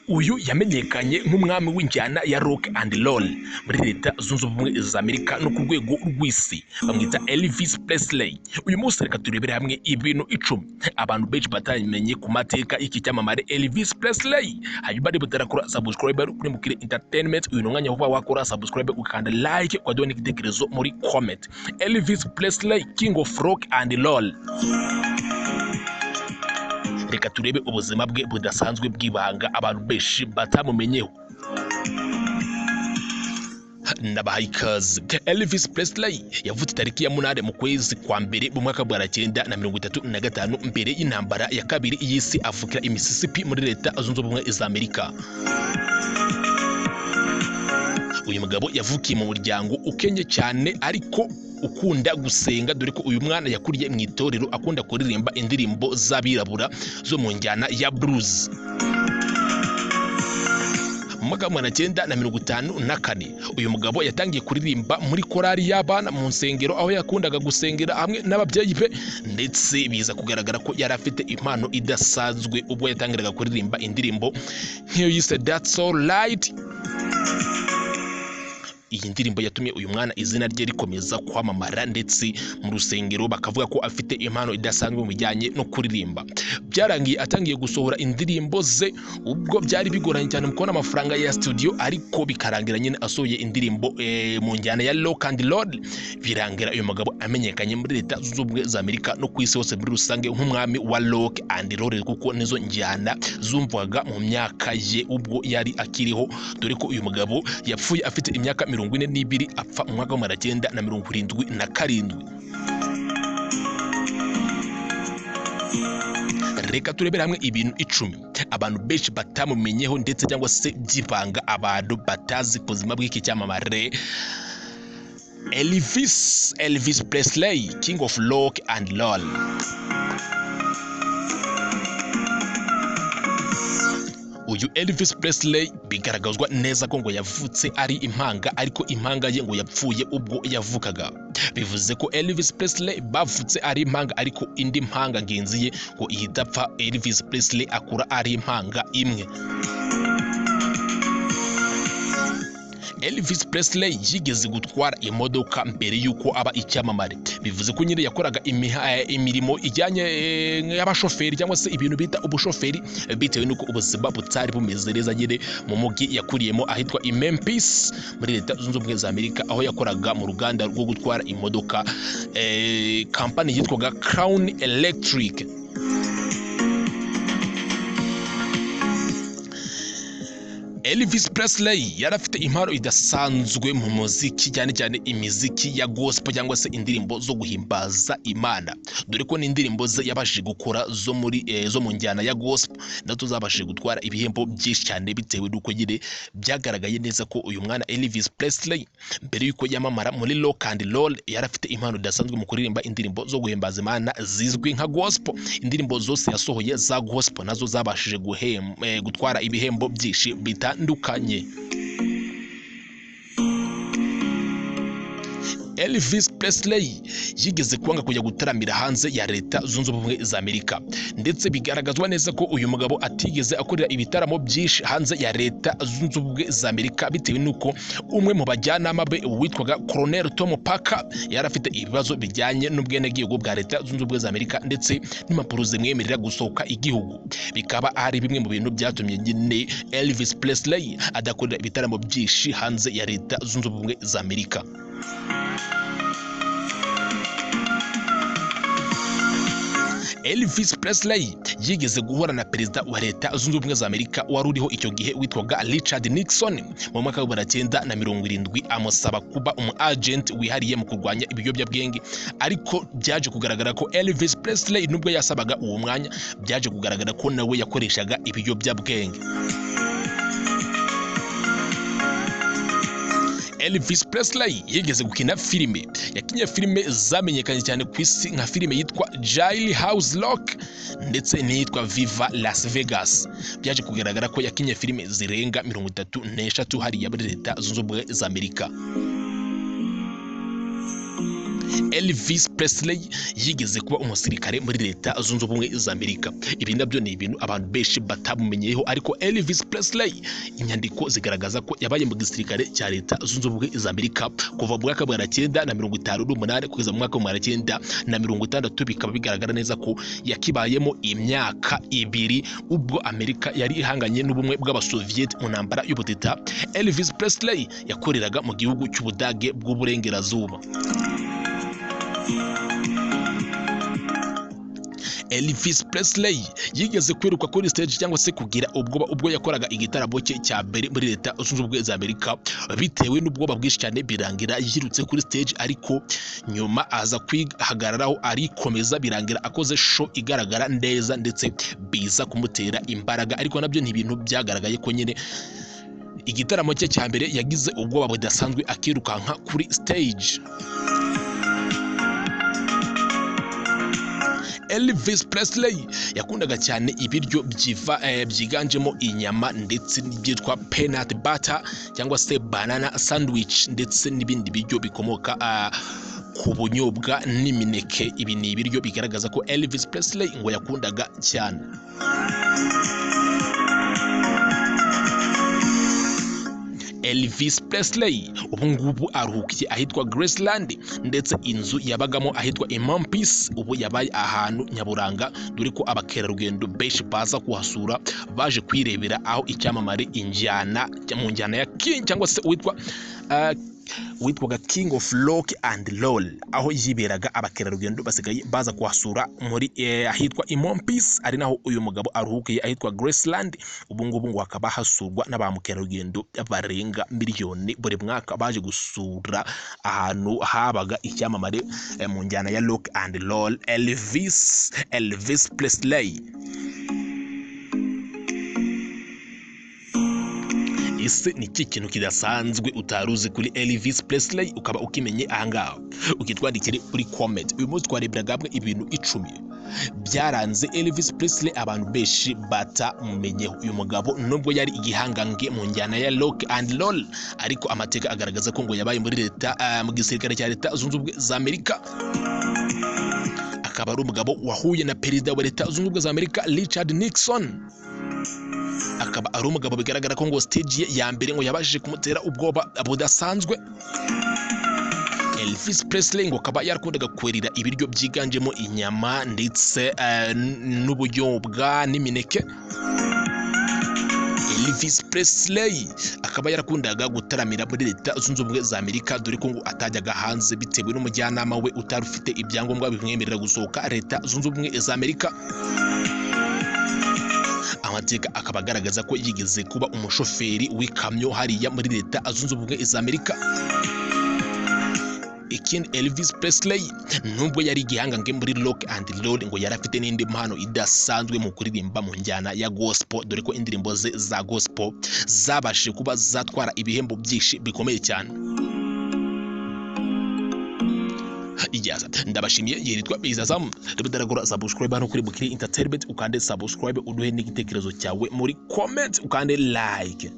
uyu yamenyekanye nk'umwami w'injyana ya rock and roll muri leta zunze ubumwe za Amerika no ku rwego rw'isi, bamwita Elvis Presley. Uyu munsi reka turebere hamwe ibintu 10 abantu benshi batamenye ku mateka y'iki cyamamare Elvis Presley. Hanyuma niba utarakora subscribe kuri Mukire Entertainment, uyu mwanya vuba wakora subscribe ukanda like ukadona igitekerezo muri comment. Elvis Presley, king of rock and roll. Reka turebe ubuzima bwe budasanzwe bw'ibanga abantu benshi batamumenyeho. Nabahaye ikaze. Elvis Presley yavutse tariki ya 8 mu kwezi kwa mbere mu mwaka wa 1935 mbere y'intambara ya kabiri y'isi, avukira i Mississippi muri leta zunze ubumwe za Amerika. Uyu mugabo yavukiye mu muryango ukenye cyane ariko ukunda gusenga, dore ko uyu mwana yakuriye mu itorero, akunda kuririmba indirimbo z'abirabura zo mu njyana ya blues. Mu mwaka wa 1954 uyu mugabo yatangiye kuririmba muri korali y'abana mu nsengero, aho yakundaga gusengera hamwe n'ababyeyi be, ndetse biza kugaragara ko yari afite impano idasanzwe ubwo yatangiraga kuririmba indirimbo nk'iyo yise That's All Right. Iyi ndirimbo yatumye uyu mwana izina rye rikomeza kwamamara, ndetse mu rusengero bakavuga ko afite impano idasanzwe mu bijyanye no kuririmba. Byarangiye atangiye gusohora indirimbo ze, ubwo byari bigoranye cyane mu kubona amafaranga ya studio, ariko bikarangira nyine asohoye indirimbo mu njyana ya rock and roll. Birangira uyu mugabo amenyekanye muri leta zunze ubumwe za Amerika no ku isi hose muri rusange nk'umwami wa rock and roll, kuko nizo njyana zumvaga mu myaka ye ubwo yari akiriho, dore ko uyu mugabo yapfuye afite imyaka 42, apfa mu mwaka wa 1977. Reka turebere hamwe ibintu 10 abantu benshi batamumenyeho, ndetse cyangwa se byibanga abantu batazi kuzima bw'iki cyamamare Elvis Presley, king of rock and roll. Uyu Elvis Presley bigaragazwa neza ko ngo yavutse ari impanga, ariko impanga ye ngo yapfuye ubwo yavukaga. Bivuze ko Elvis Presley bavutse ari impanga, ariko indi mpanga ngenzi ye ngo ihita apfa. Elvis Presley akura ari impanga imwe. Elvis Presley yigeze gutwara imodoka mbere yuko aba icyamamare. Bivuze ko nyine yakoraga imirimo ijyanye y'abashoferi cyangwa se ibintu bita ubushoferi, bitewe nuko ubuzima butari bumeze neza nyine mu mugi yakuriyemo ahitwa i Memphis muri leta zunze ubumwe za Amerika, aho yakoraga mu ruganda rwo gutwara imodoka, kampani yitwaga Crown Electric. Elvis Presley yarafite impano idasanzwe mu muziki, cyane cyane imiziki ya gospel cyangwa se indirimbo zo guhimbaza Imana, dore ko n'indirimbo ze yabashije gukora zo mu njyana ya gospel nazo zabashije gutwara ibihembo byinshi cyane, bitewe n'uko nyine byagaragaye neza ko uyu mwana Elvis Presley mbere yuko yamamara muri rock and roll yarafite impano idasanzwe mu kuririmba indirimbo zo guhimbaza Imana zizwi nka gospel. Indirimbo zose yasohoye za gospel nazo zabashije gutwara ibihembo byinshi bitandukanye. Elvis Presley yigeze kwanga kujya gutaramira hanze ya leta zunze ubumwe za Amerika, ndetse bigaragazwa neza ko uyu mugabo atigeze akorera ibitaramo byinshi hanze ya leta zunze ubumwe za Amerika, bitewe nuko umwe mu bajyanama be witwaga Colonel Tom Parker yari afite ibibazo bijyanye n'ubwenegihugu bwa leta zunze ubumwe za Amerika, ndetse n'impapuro zimwemerera gusohoka igihugu. Bikaba ari bimwe mu bintu byatumye nyine Elvis Presley adakorera ibitaramo byinshi hanze ya leta zunze ubumwe za Amerika. Elvis Presley yigeze guhura na perezida wa leta zunze ubumwe za Amerika wari uriho icyo gihe witwaga Richard Nixon mu mwaka wa 1970, amusaba kuba agent wihariye mu kurwanya ibiyobyabwenge, ariko byaje kugaragara ko Elvis Presley nubwo yasabaga uwo mwanya, byaje kugaragara ko nawe yakoreshaga ibiyobyabwenge. Elvis Presley yigeze gukina filime, yakinye filime zamenyekanye cyane ku isi nka filime yitwa Jailhouse Rock ndetse n'iyitwa Viva Las Vegas. Byaje kugaragara ko yakinye filime zirenga 33 hariya muri leta zunze ubumwe za Amerika. Elvis Presley yigeze kuba umusirikare muri Leta Zunze Ubumwe za Amerika. Ibi nabyo ni ibintu abantu benshi batamumenyeyeho, ariko Elvis Presley inyandiko zigaragaza ko yabaye mu gisirikare cya Leta Zunze Ubumwe za Amerika kuva mu mwaka wa 1958 kugeza mu mwaka wa 1960, bikaba bigaragara neza ko yakibayemo imyaka 2 ubwo Amerika yari ihanganye n'ubumwe bw'Abasoviet mu ntambara y'ubutita. Elvis Presley yakoreraga mu gihugu cy'Ubudage bw'uburengerazuba. Elvis Presley yigeze kwiruka kuri stage cyangwa se kugira ubwoba ubwo yakoraga igitaramo cye cya mbere muri Leta Zunze Ubumwe za Amerika, bitewe n'ubwoba bwinshi cyane birangira yirutse kuri stage, ariko nyuma aza kwihagararaho arikomeza birangira akoze show igaragara neza ndetse biza kumutera imbaraga. Ariko nabyo ni ibintu byagaragaye ko nyine igitaramo cye cya mbere yagize ubwoba budasanzwe akirukanka kuri stage. Elvis Presley yakundaga cyane ibiryo byiganjemo inyama ndetse n'ibyitwa peanut butter cyangwa se banana sandwich ndetse n'ibindi biryo bikomoka ku bunyobwa n'imineke. Ibi ni ibiryo bigaragaza ko Elvis Presley ngo yakundaga cyane. Elvis Presley ubu ngubu aruhukiye ahitwa Graceland, ndetse inzu yabagamo ahitwa Memphis ubu yabaye ahantu nyaburanga, dore ko abakerarugendo benshi baza kuhasura baje kwirebera aho icyamamare mu njyana ya King cyangwa se witwaga King of Rock and Roll, aho yiberaga. Abakerarugendo basigaye baza kuhasura muri ahitwa Memphis, ari naho uyu mugabo aruhukiye ahitwa Graceland. Ubu ngubu ngo hakaba hasurwa n'abamukerarugendo barenga miliyoni buri mwaka baje gusura ahantu habaga icyamamare mu njyana ya Rock and Roll, Elvis Presley. Ese ni iki kintu kidasanzwe utaruzi kuri Elvis Presley ukaba ukimenye ahangaha? Ukitwandikire kuri comment. Uyu munsi twareberaga ibintu 10 byaranze Elvis Presley abantu benshi batamumenyeho. Uyu mugabo nubwo yari igihangange mu njyana ya Rock and Roll, ariko amateka agaragaza ko ngo yabaye muri mu gisirikare cya Leta Zunze Ubumwe za Amerika. Akaba ari umugabo wahuye na perezida wa Leta Zunze Ubumwe za Amerika Richard Nixon. Akaba ari umugabo bigaragara ko ngo stage ye ya mbere ngo yabashije kumutera ubwoba budasanzwe. Elvis Presley ngo akaba yarakundaga kwerera ibiryo byiganjemo inyama ndetse n'ubunyobwa n'imineke. Elvis Presley akaba yarakundaga gutaramira muri Leta Zunze Ubumwe za Amerika, dore ko ngo atajyaga hanze bitewe n'umujyanama we utari ufite ibyangombwa bimwemerera gusohoka Leta Zunze Ubumwe za Amerika. Amateka akaba agaragaza ko yigeze kuba umushoferi w'ikamyo hariya muri Leta Zunze Ubumwe za Amerika. Ikindi, Elvis Presley nubwo yari igihangange muri Rock and Roll, ngo yari afite n'indi mpano idasanzwe mu kuririmba mu njyana ya gospel, dore ko indirimbo ze za gospel zabashije kuba zatwara ibihembo byinshi bikomeye cyane. Ijaza ndabashimiye, yitwa Bizazam. Rebudaragora subscribe hano kuri Bukiri Entertainment, ukande subscribe uduhe n'igitekerezo cyawe muri comment, ukande like.